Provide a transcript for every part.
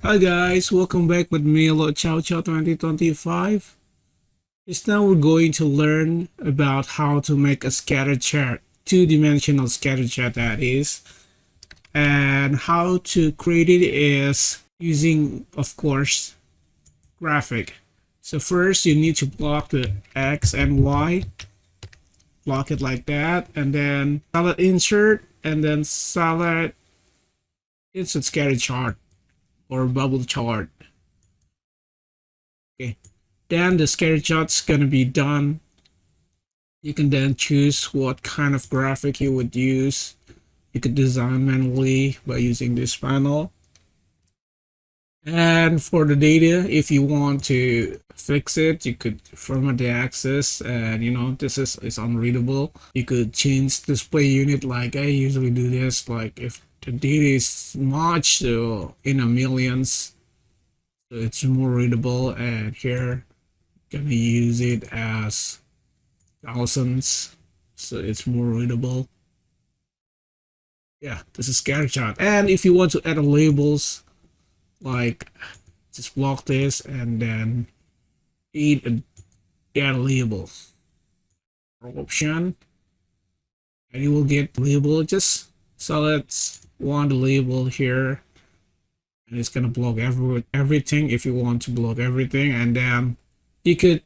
Hi guys, welcome back with me, Lo Chow Chow 2025. This now we're going to learn about how to make a scatter chart, two-dimensional scatter chart that is, and how to create it is using, of course, graphic. So first you need to block the X and Y, block it like that, and then solid insert, and then solid insert scatter chart or bubble chart. Okay, then the scatter chart's gonna be done. You can then choose what kind of graphic you would use. You could design manually by using this panel. And for the data, if you want to fix it, you could format the axis, and this is unreadable. You could change display unit, like I usually do this, like if the data is much, so in a millions, so it's more readable. And here gonna use it as thousands, so it's more readable. Yeah, this is scatter chart. And if you want to add labels, like just block this and then add a label option, and you will get label. Just select one label here, and it's gonna block everything if you want to block everything. And then you could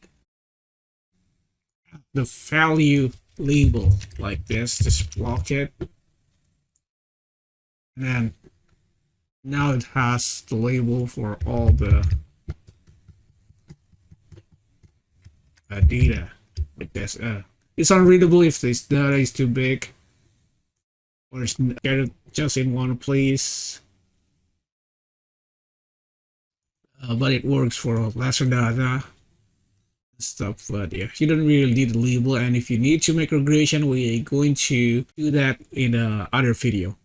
the value label like this, just block it, and then now it has the label for all the data with this. It's unreadable if this data is too big or it's just in one place, but it works for lesser data stuff. But yeah, you don't really need a label, and if you need to make regression, we're going to do that in a other video.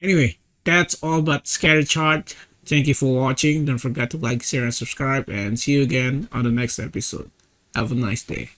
Anyway, that's all about scatter chart. Thank you for watching. Don't forget to like, share, and subscribe, and see you again on the next episode. Have a nice day.